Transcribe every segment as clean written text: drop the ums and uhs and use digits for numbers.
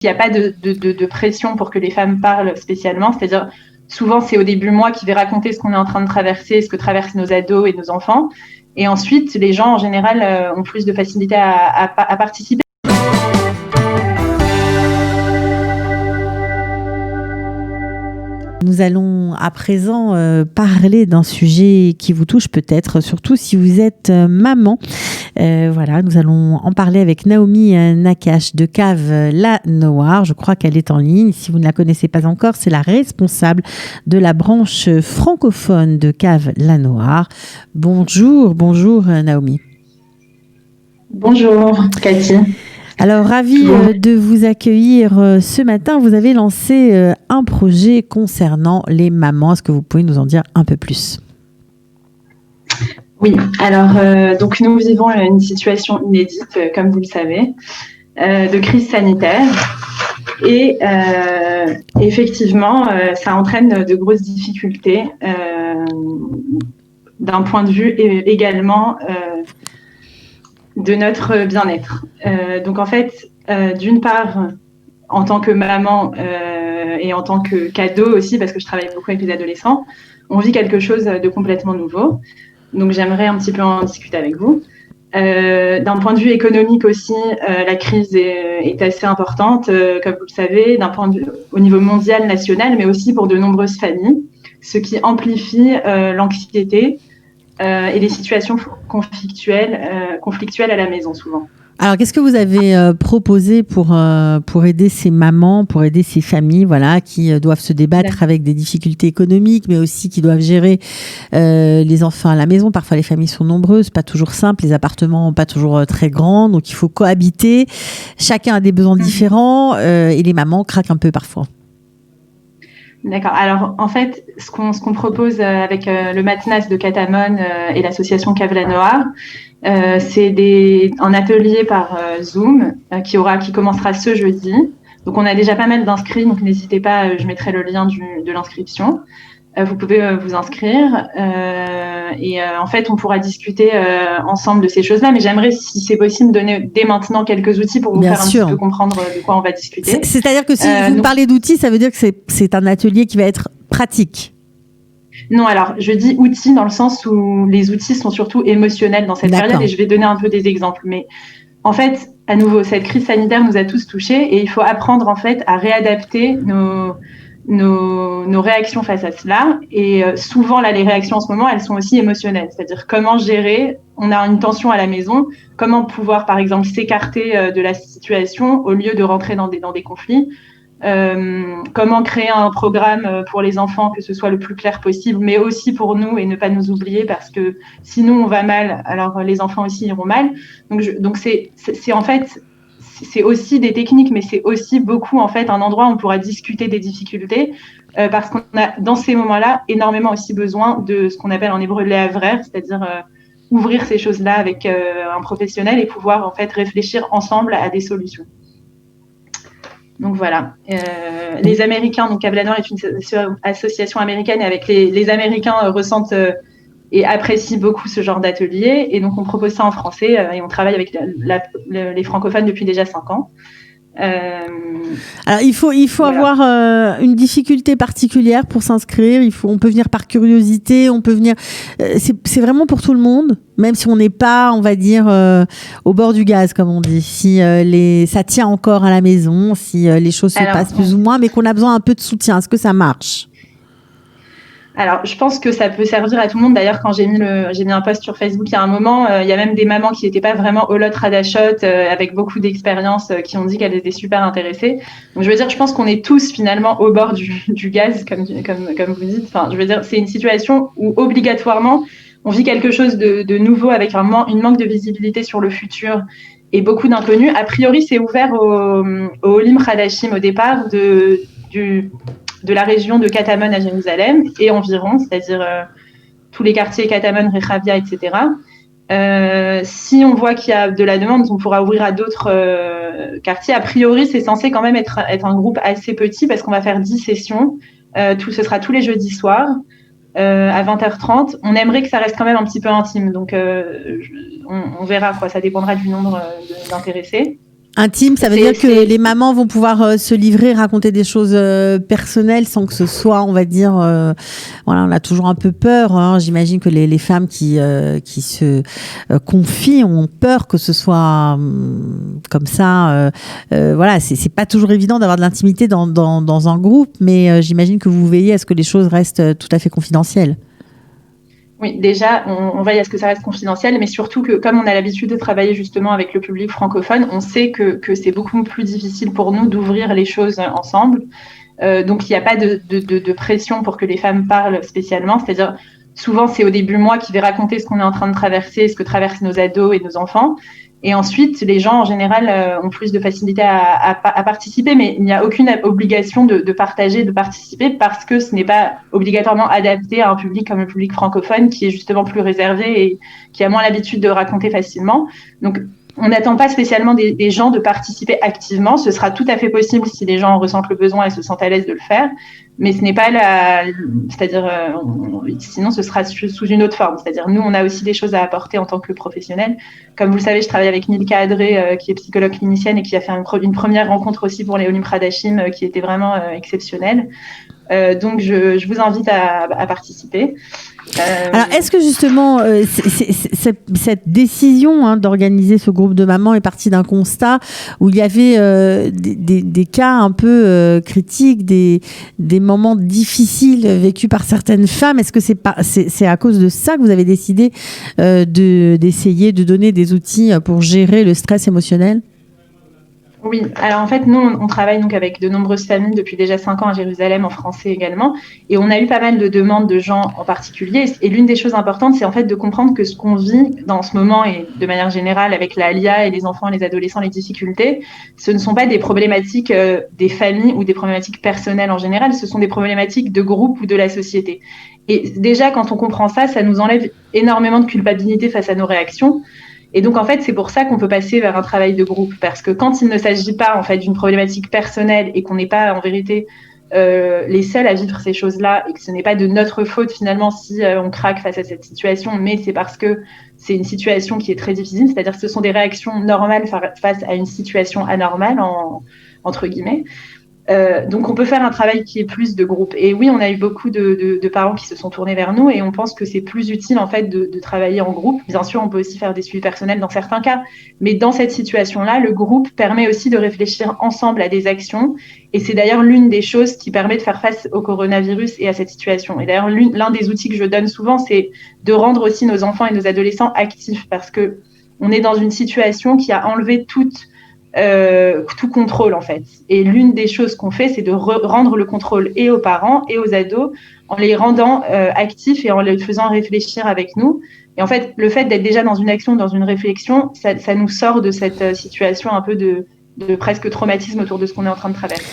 il n'y a pas de pression pour que les femmes parlent spécialement. C'est-à-dire, souvent, c'est au début moi qui vais raconter ce qu'on est en train de traverser, ce que traversent nos ados et nos enfants. Et ensuite, les gens, en général, ont plus de facilité à participer. Nous allons à présent parler d'un sujet qui vous touche peut-être, surtout si vous êtes maman. Voilà, nous allons en parler avec Naomi Nakache de Cave La Noire. Je crois qu'elle est en ligne. Si vous ne la connaissez pas encore, c'est la responsable de la branche francophone de Cave La Noire. Bonjour Naomi. Bonjour Cathy. Alors, ravie de vous accueillir ce matin. Vous avez lancé un projet concernant les mamans. Est-ce que vous pouvez nous en dire un peu plus ? Oui, alors donc nous vivons une situation inédite, comme vous le savez, de crise sanitaire. Et effectivement, ça entraîne de grosses difficultés d'un point de vue également de notre bien-être. Donc en fait, d'une part, en tant que maman et en tant que cadeau aussi, parce que je travaille beaucoup avec les adolescents, on vit quelque chose de complètement nouveau. Donc j'aimerais un petit peu en discuter avec vous. D'un point de vue économique aussi, la crise est assez importante, comme vous le savez, d'un point de vue au niveau mondial, national, mais aussi pour de nombreuses familles, ce qui amplifie l'anxiété et les situations conflictuelles à la maison souvent. Alors, qu'est-ce que vous avez proposé pour aider ces mamans, pour aider ces familles, voilà, qui doivent se débattre avec des difficultés économiques, mais aussi qui doivent gérer les enfants à la maison. Parfois, les familles sont nombreuses, pas toujours simples, les appartements pas toujours très grands, donc il faut cohabiter. Chacun a des besoins différents et les mamans craquent un peu parfois. D'accord. Alors, en fait, ce qu'on propose avec le MATNAS de Catamon et l'association Cave La Noire, c'est un atelier par Zoom qui commencera ce jeudi. Donc, on a déjà pas mal d'inscrits, donc n'hésitez pas, je mettrai le lien de l'inscription. Vous pouvez vous inscrire et en fait, on pourra discuter ensemble de ces choses-là. Mais j'aimerais, si c'est possible, donner dès maintenant quelques outils pour vous faire un petit peu comprendre de quoi on va discuter. C'est-à-dire que si vous parlez d'outils, ça veut dire que c'est un atelier qui va être pratique. Non, alors je dis outils dans le sens où les outils sont surtout émotionnels dans cette période et je vais donner un peu des exemples. Mais en fait, à nouveau, cette crise sanitaire nous a tous touchés et il faut apprendre en fait à réadapter nos réactions face à cela. Et souvent, là, les réactions en ce moment, elles sont aussi émotionnelles. C'est-à-dire comment gérer, on a une tension à la maison, comment pouvoir, par exemple, s'écarter de la situation au lieu de rentrer dans des conflits. Comment créer un programme pour les enfants, que ce soit le plus clair possible, mais aussi pour nous et ne pas nous oublier parce que sinon on va mal, alors les enfants aussi iront mal. Donc c'est en fait, c'est aussi des techniques, mais c'est aussi beaucoup en fait un endroit où on pourra discuter des difficultés parce qu'on a dans ces moments-là énormément aussi besoin de ce qu'on appelle en hébreu l'éhavrer, c'est-à-dire ouvrir ces choses-là avec un professionnel et pouvoir en fait réfléchir ensemble à des solutions. Donc voilà, les Américains, donc Cave La Noire est une association américaine et avec les Américains ressentent et apprécient beaucoup ce genre d'atelier et donc on propose ça en français et on travaille avec les francophones depuis déjà 5 ans. Alors il faut voilà. Avoir une difficulté particulière pour s'inscrire. On peut venir par curiosité, on peut venir. C'est vraiment pour tout le monde, même si on n'est pas, on va dire, au bord du gaz comme on dit. Si ça tient encore à la maison, si les choses se passent plus ou moins, mais qu'on a besoin un peu de soutien. Est-ce que ça marche ? Alors, je pense que ça peut servir à tout le monde. D'ailleurs, quand j'ai mis un post sur Facebook il y a un moment, il y a même des mamans qui n'étaient pas vraiment Olot Radachot, avec beaucoup d'expérience, qui ont dit qu'elles étaient super intéressées. Donc, je veux dire, je pense qu'on est tous finalement au bord du gaz, comme vous dites. Enfin, je veux dire, c'est une situation où obligatoirement, on vit quelque chose de nouveau avec une manque de visibilité sur le futur et beaucoup d'inconnus. A priori, c'est ouvert au Olim Hadashim au départ de la région de Catamon à Jérusalem et environ, c'est-à-dire tous les quartiers Catamon, Rechavia, etc. Si on voit qu'il y a de la demande, on pourra ouvrir à d'autres quartiers. A priori, c'est censé quand même être un groupe assez petit parce qu'on va faire 10 sessions. Ce sera tous les jeudis soirs à 20h30. On aimerait que ça reste quand même un petit peu intime. Donc, on verra, quoi. Ça dépendra du nombre d'intéressés. Intime, ça veut dire que les mamans vont pouvoir se livrer, raconter des choses personnelles sans que ce soit, on va dire, voilà, on a toujours un peu peur. Hein. J'imagine que les femmes qui se confient ont peur que ce soit comme ça. Voilà, c'est pas toujours évident d'avoir de l'intimité dans un groupe, mais j'imagine que vous veillez à ce que les choses restent tout à fait confidentielles. Oui, déjà, on veille à ce que ça reste confidentiel, mais surtout que comme on a l'habitude de travailler justement avec le public francophone, on sait que c'est beaucoup plus difficile pour nous d'ouvrir les choses ensemble. Donc, il n'y a pas de pression pour que les femmes parlent spécialement. C'est-à-dire, souvent, c'est au début moi qui vais raconter ce qu'on est en train de traverser, ce que traversent nos ados et nos enfants. Et ensuite, les gens, en général, ont plus de facilité à participer, mais il n'y a aucune obligation de partager, de participer, parce que ce n'est pas obligatoirement adapté à un public comme le public francophone, qui est justement plus réservé et qui a moins l'habitude de raconter facilement. Donc, on n'attend pas spécialement des gens de participer activement. Ce sera tout à fait possible si les gens en ressentent le besoin et se sentent à l'aise de le faire. Mais ce n'est pas c'est-à-dire, sinon ce sera sous une autre forme. C'est-à-dire, nous, on a aussi des choses à apporter en tant que professionnels. Comme vous le savez, je travaille avec Milka Adré, qui est psychologue clinicienne et qui a fait une première rencontre aussi pour Léonie Pradachim, qui était vraiment exceptionnelle. Donc, je vous invite à participer. Alors, est-ce que justement, cette décision d'organiser ce groupe de mamans est partie d'un constat où il y avait des cas un peu critiques, des moments difficiles vécus par certaines femmes? Est-ce que c'est à cause de ça que vous avez décidé d'essayer de donner des outils pour gérer le stress émotionnel? Oui, alors en fait, nous, on travaille donc avec de nombreuses familles depuis déjà 5 ans à Jérusalem, en français également, et on a eu pas mal de demandes de gens en particulier, et l'une des choses importantes, c'est en fait de comprendre que ce qu'on vit dans ce moment, et de manière générale avec la LIA et les enfants, les adolescents, les difficultés, ce ne sont pas des problématiques des familles ou des problématiques personnelles en général, ce sont des problématiques de groupe ou de la société. Et déjà, quand on comprend ça, ça nous enlève énormément de culpabilité face à nos réactions. Et donc, en fait, c'est pour ça qu'on peut passer vers un travail de groupe. Parce que quand il ne s'agit pas, en fait, d'une problématique personnelle et qu'on n'est pas, en vérité, les seuls à vivre ces choses-là et que ce n'est pas de notre faute, finalement, si on craque face à cette situation, mais c'est parce que c'est une situation qui est très difficile. C'est-à-dire que ce sont des réactions normales face à une situation anormale, entre guillemets. Donc, on peut faire un travail qui est plus de groupe. Et oui, on a eu beaucoup de parents qui se sont tournés vers nous et on pense que c'est plus utile, en fait, de travailler en groupe. Bien sûr, on peut aussi faire des suivis personnels dans certains cas, mais dans cette situation-là, le groupe permet aussi de réfléchir ensemble à des actions. Et c'est d'ailleurs l'une des choses qui permet de faire face au coronavirus et à cette situation. Et d'ailleurs, l'un des outils que je donne souvent, c'est de rendre aussi nos enfants et nos adolescents actifs parce que on est dans une situation qui a enlevé tout contrôle en fait. Et l'une des choses qu'on fait, c'est de rendre le contrôle et aux parents et aux ados en les rendant actifs et en les faisant réfléchir avec nous. Et en fait, le fait d'être déjà dans une action, dans une réflexion, ça nous sort de cette situation un peu de presque traumatisme autour de ce qu'on est en train de traverser.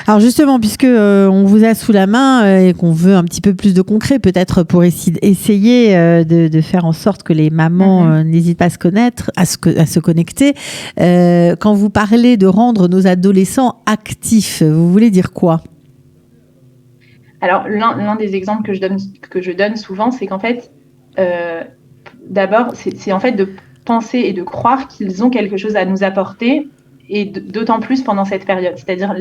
Alors justement, puisque on vous a sous la main et qu'on veut un petit peu plus de concret, peut-être pour essayer de faire en sorte que les mamans n'hésitent pas à se connaître, à se connecter. Quand vous parlez de rendre nos adolescents actifs, vous voulez dire quoi? Alors l'un des exemples que je donne souvent, c'est qu'en fait, d'abord, c'est en fait de penser et de croire qu'ils ont quelque chose à nous apporter. Et d'autant plus pendant cette période, c'est-à-dire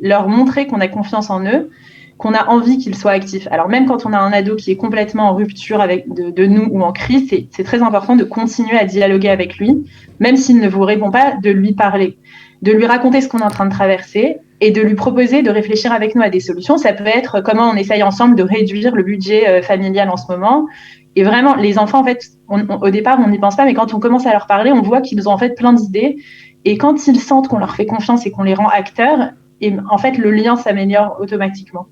leur montrer qu'on a confiance en eux, qu'on a envie qu'ils soient actifs. Alors même quand on a un ado qui est complètement en rupture de nous ou en crise, c'est très important de continuer à dialoguer avec lui, même s'il ne vous répond pas, de lui parler, de lui raconter ce qu'on est en train de traverser et de lui proposer de réfléchir avec nous à des solutions. Ça peut être comment on essaye ensemble de réduire le budget familial en ce moment. Et vraiment, les enfants, en fait, au départ, on n'y pense pas, mais quand on commence à leur parler, on voit qu'ils ont en fait plein d'idées. Et quand ils sentent qu'on leur fait confiance et qu'on les rend acteurs, et en fait, le lien s'améliore automatiquement.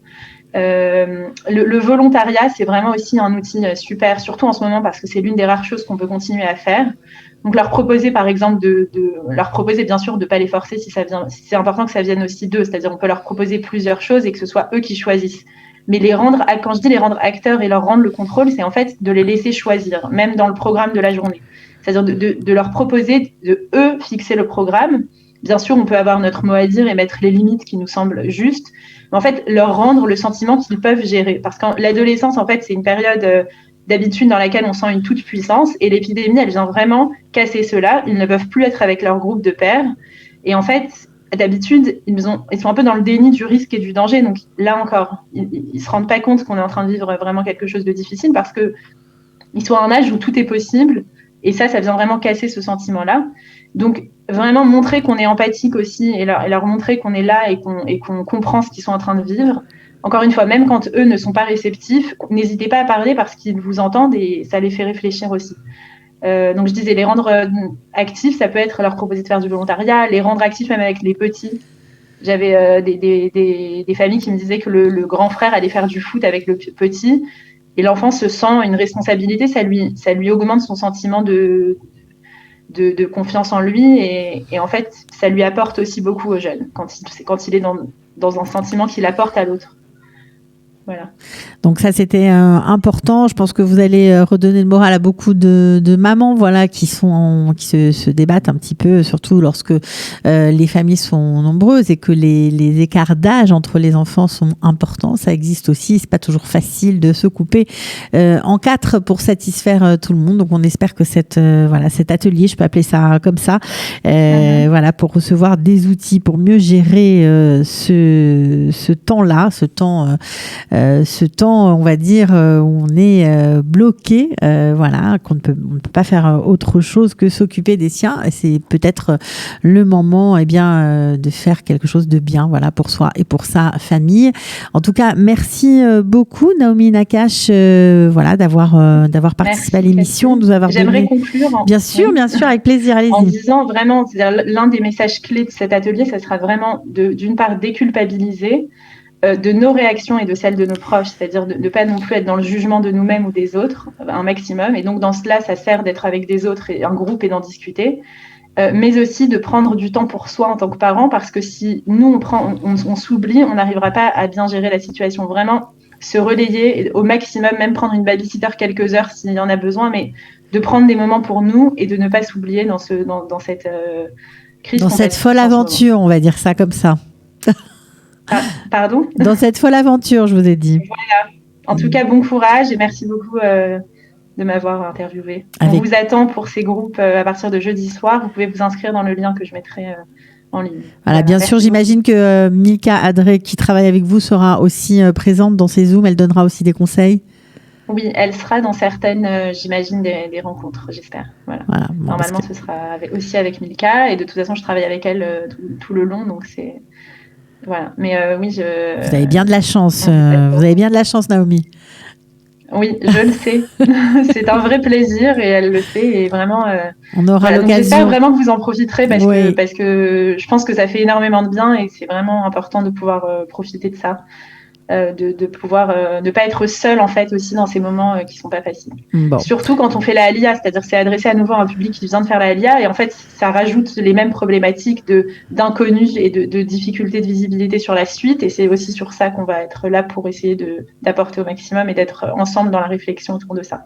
Le volontariat, c'est vraiment aussi un outil super, surtout en ce moment parce que c'est l'une des rares choses qu'on peut continuer à faire. Donc, leur proposer, par exemple, leur proposer, bien sûr, de ne pas les forcer si c'est important que ça vienne aussi d'eux. C'est-à-dire, on peut leur proposer plusieurs choses et que ce soit eux qui choisissent. Mais quand je dis les rendre acteurs et leur rendre le contrôle, c'est en fait de les laisser choisir, même dans le programme de la journée. C'est-à-dire de leur proposer de eux fixer le programme. Bien sûr, on peut avoir notre mot à dire et mettre les limites qui nous semblent justes, mais en fait, leur rendre le sentiment qu'ils peuvent gérer. Parce que l'adolescence, en fait, c'est une période d'habitude dans laquelle on sent une toute-puissance et l'épidémie, elle vient vraiment casser cela. Ils ne peuvent plus être avec leur groupe de pairs. Et en fait, d'habitude, ils sont un peu dans le déni du risque et du danger. Donc là encore, ils se rendent pas compte qu'on est en train de vivre vraiment quelque chose de difficile parce que ils sont à un âge où tout est possible. Et ça vient vraiment casser ce sentiment-là. Donc vraiment montrer qu'on est empathique aussi et leur montrer qu'on est là et qu'on comprend ce qu'ils sont en train de vivre. Encore une fois, même quand eux ne sont pas réceptifs, n'hésitez pas à parler parce qu'ils vous entendent et ça les fait réfléchir aussi. Donc je disais, les rendre actifs, ça peut être leur proposer de faire du volontariat, les rendre actifs même avec les petits. J'avais des familles qui me disaient que le grand frère allait faire du foot avec le petit et l'enfant se sent une responsabilité, ça lui augmente son sentiment de confiance en lui et en fait, ça lui apporte aussi beaucoup au jeune quand il est dans un sentiment qu'il apporte à l'autre. Voilà. Donc ça c'était important. Je pense que vous allez redonner le moral à beaucoup de mamans, voilà, qui se débattent un petit peu, surtout lorsque les familles sont nombreuses et que les écarts d'âge entre les enfants sont importants. Ça existe aussi. C'est pas toujours facile de se couper en quatre pour satisfaire tout le monde. Donc on espère que cet atelier, je peux appeler ça comme ça, voilà, pour recevoir des outils pour mieux gérer ce temps-là, ce temps, on va dire, où on est bloqué, voilà, qu'on ne peut pas faire autre chose que s'occuper des siens. Et c'est peut-être le moment, de faire quelque chose de bien, voilà, pour soi et pour sa famille. En tout cas, merci beaucoup, Naomi Nakache, voilà, d'avoir participé à l'émission, de nous avoir J'aimerais conclure. Bien sûr, avec plaisir, allez-y. En disant vraiment, l'un des messages clés de cet atelier, ça sera vraiment d'une part déculpabiliser de nos réactions et de celles de nos proches, c'est-à-dire de ne pas non plus être dans le jugement de nous-mêmes ou des autres, un maximum. Et donc, dans cela, ça sert d'être avec des autres et un groupe et d'en discuter, mais aussi de prendre du temps pour soi en tant que parent, parce que si nous, on s'oublie, on n'arrivera pas à bien gérer la situation. Vraiment, se relayer au maximum, même prendre une babysitter quelques heures s'il y en a besoin, mais de prendre des moments pour nous et de ne pas s'oublier dans cette crise. Dans cette folle aventure, on va dire ça comme ça. Ah, pardon ? Dans cette folle aventure, je vous ai dit. Voilà. En tout cas, bon courage et merci beaucoup de m'avoir interviewée. On vous attend pour ces groupes à partir de jeudi soir. Vous pouvez vous inscrire dans le lien que je mettrai en ligne. Voilà, bien sûr, j'imagine que Milka Adré, qui travaille avec vous, sera aussi présente dans ces Zooms. Elle donnera aussi des conseils. Oui, elle sera dans certaines, j'imagine, des rencontres, j'espère. Voilà. Bon, normalement, ce sera aussi avec Milka et de toute façon, je travaille avec elle tout le long, donc c'est... Voilà, mais oui, Vous avez bien de la chance, Naomi. Oui, je le sais. C'est un vrai plaisir et elle le sait et vraiment. On aura l'occasion. J'espère vraiment que vous en profiterez parce que je pense que ça fait énormément de bien et c'est vraiment important de pouvoir profiter de ça. De pouvoir ne pas être seul en fait aussi dans ces moments qui sont pas faciles. Bon. Surtout quand on fait la ALIA, c'est-à-dire c'est adressé à nouveau à un public qui vient de faire la ALIA et en fait ça rajoute les mêmes problématiques d'inconnus et de difficultés de visibilité sur la suite et c'est aussi sur ça qu'on va être là pour essayer d'apporter au maximum et d'être ensemble dans la réflexion autour de ça.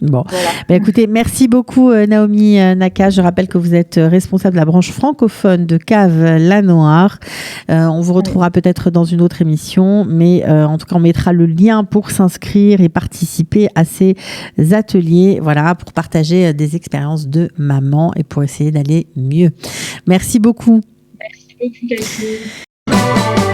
Bon, voilà. Écoutez, merci beaucoup Naomi Nakache. Je rappelle que vous êtes responsable de la branche francophone de Cave La Noire. On vous retrouvera peut-être dans une autre émission, mais en tout cas, on mettra le lien pour s'inscrire et participer à ces ateliers, voilà, pour partager des expériences de maman et pour essayer d'aller mieux. Merci beaucoup. Merci beaucoup, Cathy.